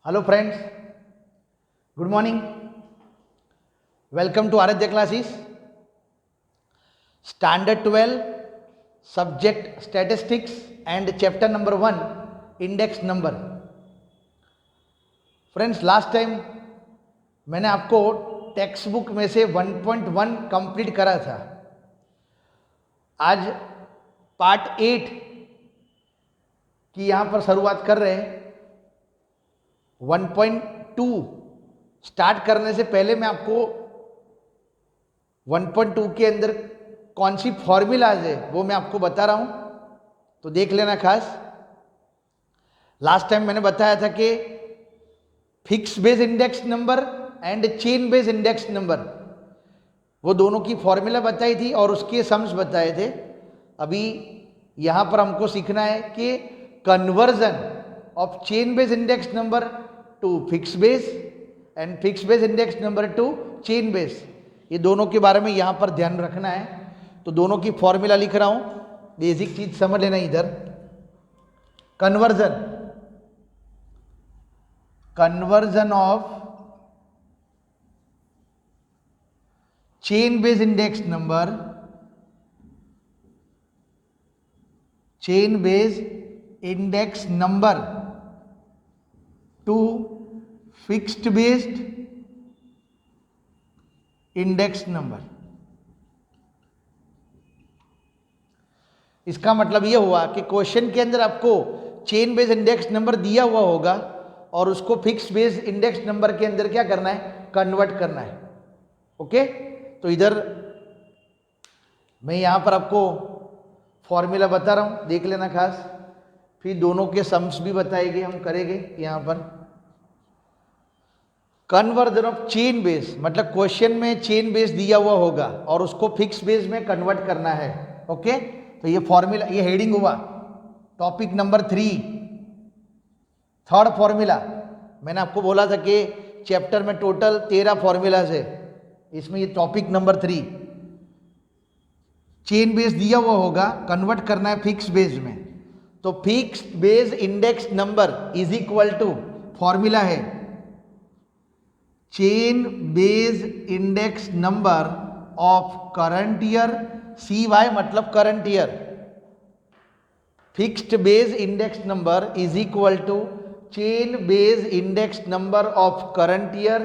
Hello friends, good morning. Welcome to Aradhya classes. Standard 12, subject statistics and chapter number 1, index number. Friends, last time मैंने आपको text book में से 1.1 complete करा था. आज part 8 की यहाँ पर शुरुआत कर रहे हैं. 1.2 स्टार्ट करने से पहले मैं आपको 1.2 के अंदर कौन सी फॉर्मूलाज है वो मैं आपको बता रहा हूं, तो देख लेना खास. लास्ट टाइम मैंने बताया था कि fix base index number and chain base index number, वो दोनों की फॉर्मूला बताई थी और उसके सम्स बताए थे. अभी यहां पर हमको सीखना है कि conversion of chain base index number two fix base and fix base index number two chain base, ये दोनों के बारे में यहां पर ध्यान रखना है. तो दोनों की फॉर्मूला लिख रहा हूं, बेसिक चीज समझ लेना. इधर conversion of chain base index number two fixed based index number. इसका मतलब यह हुआ कि क्वेश्चन के अंदर आपको चेन बेस इंडेक्स नंबर दिया हुआ होगा और उसको फिक्स बेस इंडेक्स नंबर के अंदर क्या करना है, कन्वर्ट करना है. ओके, तो इधर मैं यहां पर आपको फॉर्मूला बता रहा हूं, देख लेना खास. फिर दोनों के सम्स भी बताएंगे, हम करेंगे. यहां पर कन्वर्जन ऑफ चेन बेस मतलब क्वेश्चन में चेन बेस दिया हुआ होगा और उसको फिक्स बेस में कन्वर्ट करना है. ओके, तो ये फॉर्मूला, ये हेडिंग हुआ टॉपिक नंबर 3, थर्ड फॉर्मूला. मैंने आपको बोला था कि चैप्टर में टोटल 13 फॉर्मूलाज है, इसमें ये टॉपिक नंबर 3. चेन बेस दिया हुआ होगा, कन्वर्ट करना है फिक्स बेस में. तो fix base index number is equal to, formula है chain base index number of current year, CY मतलब current year. Fixed base index number is equal to chain base index number of current year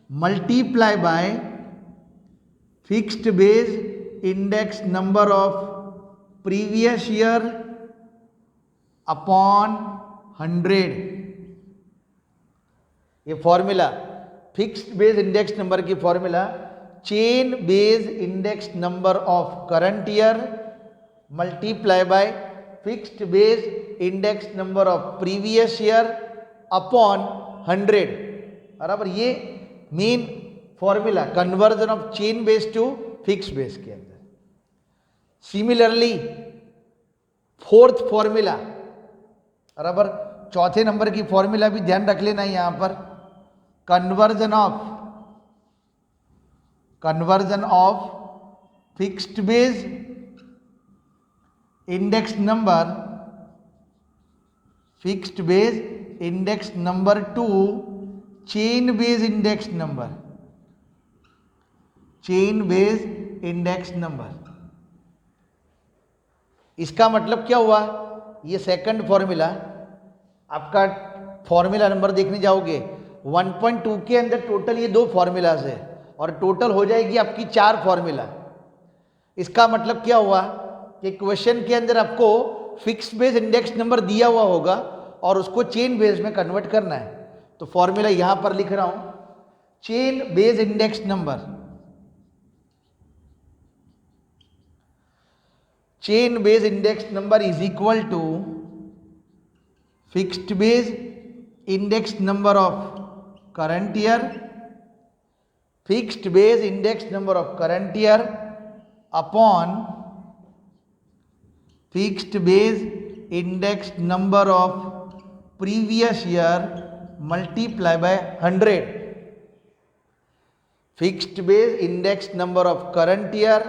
multiply by fixed base index number of previous year upon 100. ये formula fixed base index number की formula chain base index number of current year multiply by fixed base index number of previous year upon 100. बराबर, ये main formula conversion of chain base to fix base के अंदर. Similarly fourth formula, बराबर, चौथे number की formula भी ध्यान रख लेना है यहां पर. Conversion of fixed base index number two chain base index number. इसका मतलब क्या हुआ, ये सेकंड फॉर्मूला. आपका फॉर्मूला नंबर देखने जाओगे 1.2 के अंदर टोटल ये 2 फॉर्मूलाज है और टोटल हो जाएगी आपकी 4 फॉर्मूला. इसका मतलब क्या हुआ कि क्वेश्चन के अंदर आपको फिक्स बेस इंडेक्स नंबर दिया हुआ होगा और उसको चेन बेस में कन्वर्ट करना है. तो फॉर्मूला यहां पर लिख रहा हूं, chain base index number is equal to fixed base index number of current year, fixed base index number of current year upon fixed base index number of previous year multiply by 100. Fixed base index number of current year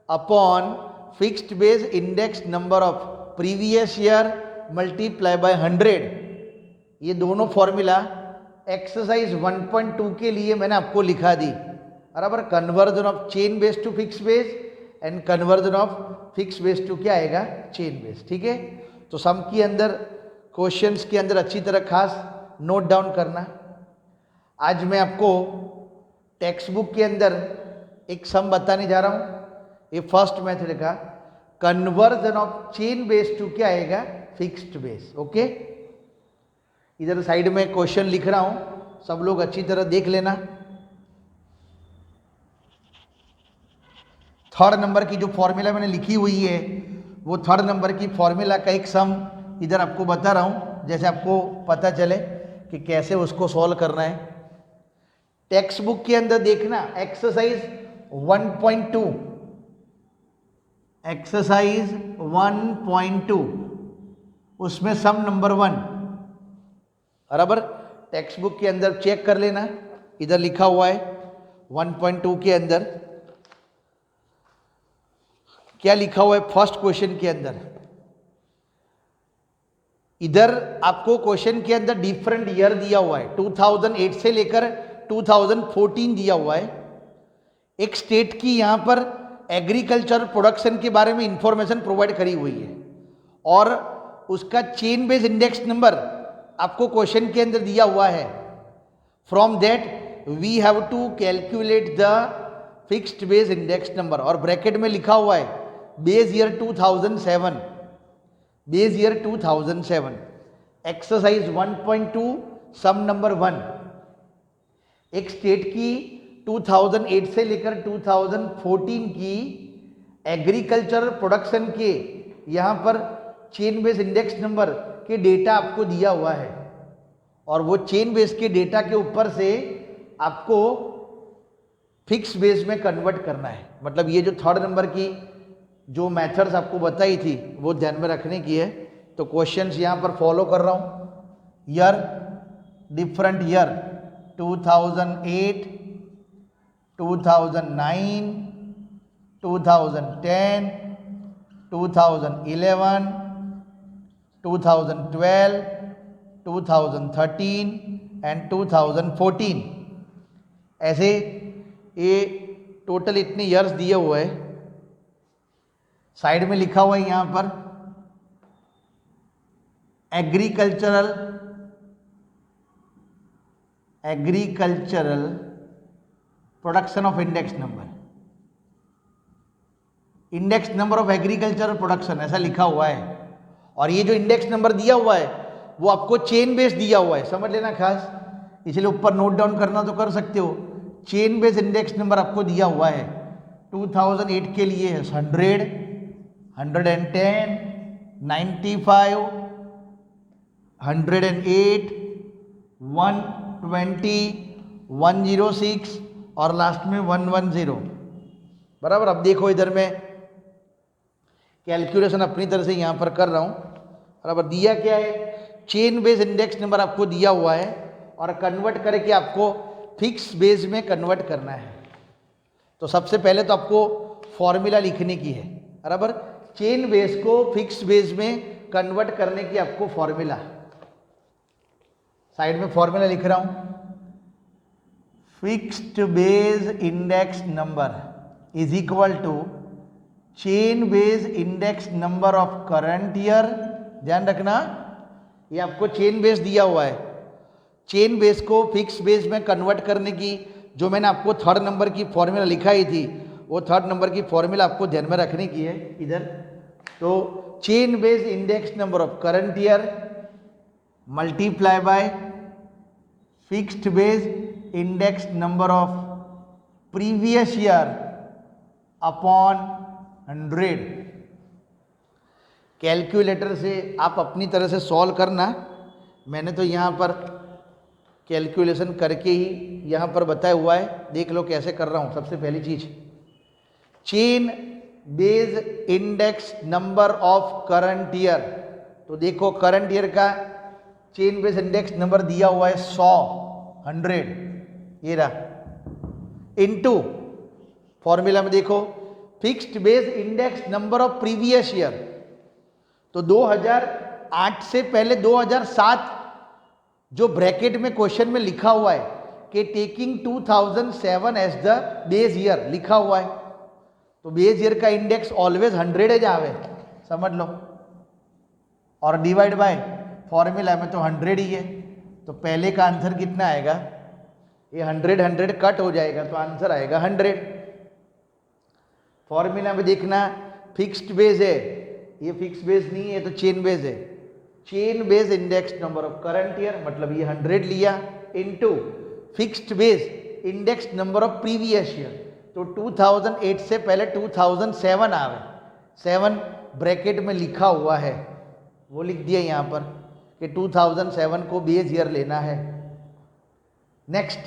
upon fixed base index number of previous year multiply by 100. ये दोनों formula exercise 1.2 के लिए मैंने आपको लिखा दी, बराबर। Conversion of chain base to fix base and conversion of fix base to क्या आएगा, चेन बेस, ठीक है। तो सम के अंदर, क्वेश्चंस के अंदर अच्छी तरह खास नोट डाउन करना। आज मैं आपको टेक्स्ट बुक के अंदर एक सम बताने जा रहा हूँ। ये फर्स्ट मेथड का conversion of chain base to क्या आएगा, फिक्स्ड बेस, ओके। इधर साइड में क्वेश्चन लिख रहा हूं, सब लोग अच्छी तरह देख लेना। थर्ड नंबर की जो फॉर्मूला मैंने लिखी हुई है, वो थर्ड नंबर की फॉर्मूला का एक सम इधर आपको बता रहा हूं, जैसे आपको पता चले कि कैसे उसको सॉल्व करना है। टेक्स्ट बुक के अंदर देखना एक्सरसाइज 1.2, एक्सरसाइज 1.2, उसमें सम नंबर 1, बराबर। टेक्स्ट बुक के अंदर चेक कर लेना, इधर लिखा हुआ है 1.2 के अंदर क्या लिखा हुआ है। फर्स्ट क्वेश्चन के अंदर इधर आपको क्वेश्चन के अंदर डिफरेंट ईयर दिया हुआ है, 2008 से लेकर 2014 दिया हुआ है। एक स्टेट की यहां पर एग्रीकल्चर प्रोडक्शन के बारे में इंफॉर्मेशन प्रोवाइड करी हुई है और उसका चेन बेस इंडेक्स नंबर आपको क्वेश्चन के अंदर दिया हुआ है। From that we have to calculate the fixed base index number, और ब्रैकेट में लिखा हुआ है base year 2007, base year 2007। Exercise 1.2 sum number 1, एक स्टेट की 2008 से लेकर 2014 की एग्रीकल्चर प्रोडक्शन के यहाँ पर चेन बेस इंडेक्स नंबर के डेटा आपको दिया हुआ है, और वो चेन बेस के डेटा के ऊपर से आपको फिक्स बेस में कन्वर्ट करना है। मतलब ये जो थर्ड नंबर की जो मेथड्स आपको बताई थी वो ध्यान में रखने की है। तो क्वेश्चंस यहाँ पर फॉलो कर रहा हूँ। ईयर, डिफरेंट ईयर 2008, 2009, 2010, 2011, 2012, 2013 एंड 2014, ऐसे ये टोटल इतने ईयर्स दिए हुए हैं। साइड में लिखा हुआ है यहां पर agricultural production of index number, index number of agricultural production ऐसा लिखा हुआ है। और ये जो इंडेक्स नंबर दिया हुआ है वो आपको चेन बेस दिया हुआ है, समझ लेना खास, इसलिए ऊपर नोट डाउन करना तो कर सकते हो। चेन बेस इंडेक्स नंबर आपको दिया हुआ है 2008 के लिए है 100, 110, 95, 108, 120, 106 और लास्ट में 110, बराबर। अब देखो इधर मैं कैलकुलेशन अपनी तरह से यहाँ पर कर रहा हूँ, बराबर। दिया क्या है, चेन बेस इंडेक्स नंबर आपको दिया हुआ है और कन्वर्ट करके आपको फिक्स बेस में कन्वर्ट करना है। तो सबसे पहले तो आपको फॉर्मूला लिखने की है, बराबर। चेन बेस को फिक्स बेस में कन्वर्ट करने की आपको फॉर्मूला, साइड में फॉर्मूला लिख रहा हूं। Fixed base index number is equal to chain base index number of current year. ध्यान रखना, ये आपको चेन बेस दिया हुआ है, चेन बेस को फिक्स बेस में कन्वर्ट करने की जो मैंने आपको थर्ड नंबर की फॉर्मूला लिखाई थी, वो थर्ड नंबर की फॉर्मूला आपको ध्यान में रखने की है इधर। तो chain base index number of current year multiply by fixed base index number of previous year upon 100। Calculator से आप अपनी तरह से सॉल्व करना, मैंने तो यहाँ पर कैलकुलेशन करके ही यहाँ पर बताया हुआ है, देख लो कैसे कर रहा हूँ। सबसे पहली चीज, chain base index number of current year. तो देखो करंट ईयर का चेन बेस इंडेक्स नंबर दिया हुआ है 100, ये रहा, इनटू फॉर्मूला में देखो fixed base index number of previous year. तो 2008 से पहले 2007 जो ब्रैकेट में क्वेश्चन में लिखा हुआ है कि taking 2007 as the base year लिखा हुआ है, तो बेस ईयर का इंडेक्स ऑलवेज 100 है जावे, समझ लो, और डिवाइड बाय फॉर्मूला में तो 100 ही है, तो पहले का आंसर कितना आएगा, ये 100 कट हो जाएगा तो आंसर आएगा 100। फॉर्मूला में देखना फिक्स्ड बेस है, ये फिक्स्ड बेस नहीं है तो चेन बेस है, chain base index number of current year, मतलब ये 100 लिया into fixed base index number of previous year, तो 2008 से पहले 2007 आवे, 7 ब्रैकेट में लिखा हुआ है वो लिख दिया यहाँ पर कि 2007 को बेस ईयर लेना है। नेक्स्ट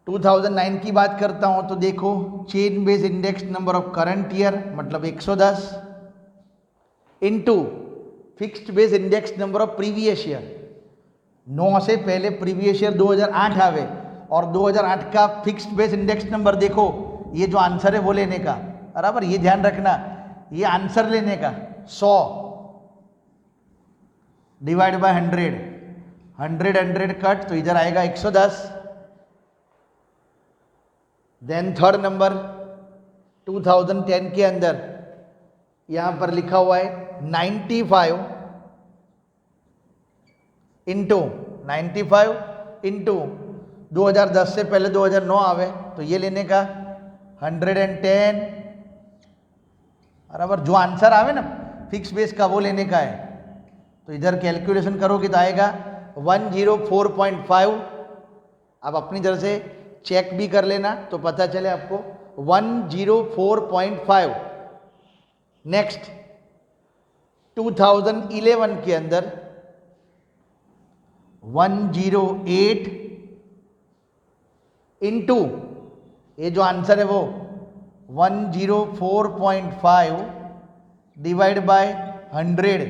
2009 की बात करता हूँ तो देखो chain base index number of current year मतलब 110 into fixed base index number of previous year, 9 से पहले प्रीवियस ईयर 2008 आवे और 2008 का फिक्स्ड बेस इंडेक्स नंबर देखो, ये जो आंसर है वो लेने का, बराबर, ये ध्यान रखना, ये आंसर लेने का 100 डिवाइड बाय 100 कट, तो इधर आएगा 110। देन थर्ड नंबर 2010 के अंदर यहां पर लिखा हुआ है 95 इंटू 2010 से पहले 2009 आवे तो ये लेने का 110, बराबर, जो आंसर आवे ना फिक्स बेस का वो लेने का है, तो इधर कैलकुलेशन करोगे तो आएगा 104.5। आप अपनी तरह से चेक भी कर लेना तो पता चले आपको 104.5। नेक्स्ट 2011 के अंदर 108 इंटू ये जो आंसर है वो 104.5 डिवाइड बाय 100,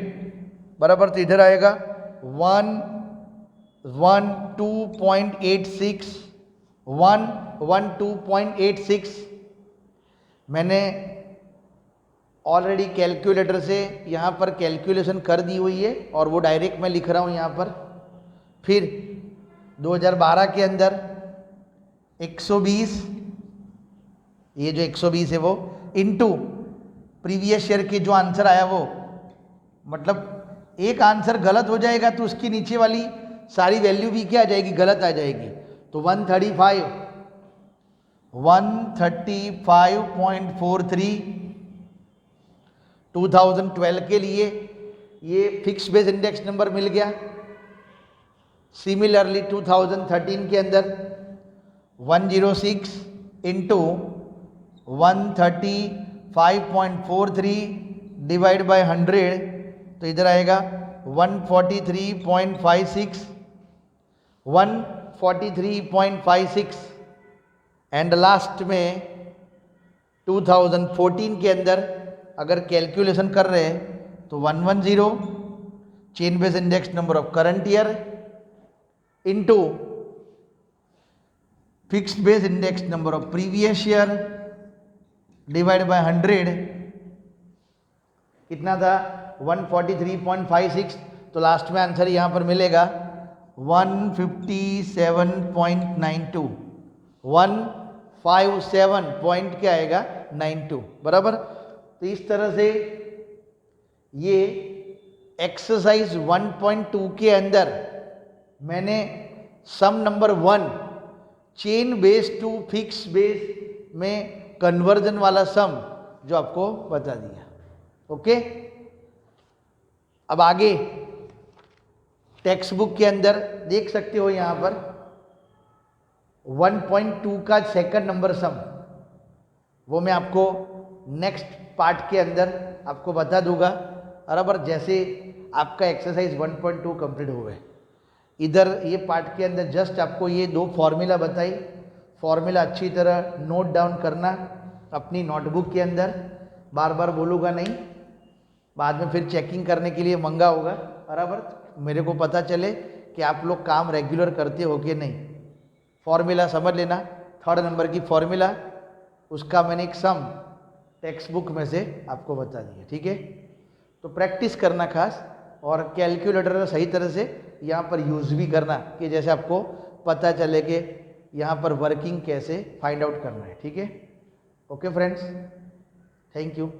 बराबर, तो इधर आएगा 112.86। मैंने ऑलरेडी कैलकुलेटर से यहाँ पर कैलकुलेशन कर दी हुई है और वो डायरेक्ट मैं लिख रहा हूँ यहाँ पर। फिर 2012 के अंदर 120, ये जो 120 है वो इनटू प्रीवियस ईयर के जो आंसर आया वो, मतलब एक आंसर गलत हो जाएगा तो उसकी नीचे वाली सारी वैल्यू भी क्या आ जाएगी, गलत आ जाएगी, तो 135.43 2012 के लिए ये फिक्स बेस इंडेक्स नंबर मिल गया। सिमिलरली 2013 के अंदर 106 इंटू 135.43 डिवाइड बाय 100, तो इधर आएगा 143.56 एंड लास्ट में 2014 के अंदर अगर कैलकुलेशन कर रहे हैं तो 110 chain base index number of current year into fixed base index number of previous year divide by 100, कितना था 143.56, तो लास्ट में आंसर यहाँ पर मिलेगा 157.92, 157 पॉइंट क्या आएगा 92, बराबर। तो इस तरह से ये एक्सरसाइज 1.2 के अंदर मैंने sum number 1 chain base to fix base में कन्वर्जन वाला सम जो आपको बता दिया। ओके, अब आगे टेक्स्ट बुक के अंदर देख सकते हो यहाँ पर 1.2 का सेकंड नंबर सम, वो मैं आपको नेक्स्ट पार्ट के अंदर आपको बता दूंगा, बराबर, जैसे आपका एक्सरसाइज 1.2 कंप्लीट हो गए। इधर ये पार्ट के अंदर जस्ट आपको ये 2 फॉर्मूला बताई, फॉर्मूला अच्छी तरह नोट डाउन करना अपनी नोटबुक के अंदर, बार बार बोलूँगा नहीं, बाद में फिर चेकिंग करने के लिए मंगा होगा, बराबर, मेरे को पता चले कि आप लोग काम रेगुलर करते हो कि नहीं। फॉर्मूला समझ लेना, 3rd नंबर की फॉर्मूला, उसका मैंने एक सम टेक्स्ट बुक में से आपको बता दिया, ठीक है। तो प्रैक्टिस करना खास, और कैलकुलेटर सही तरह से यहाँ पर यूज़ भी करना, कि जैसे आपको पता चले कि यहाँ पर वर्किंग कैसे फाइंड आउट करना है। ठीक है, ओके फ्रेंड्स, थैंक यू।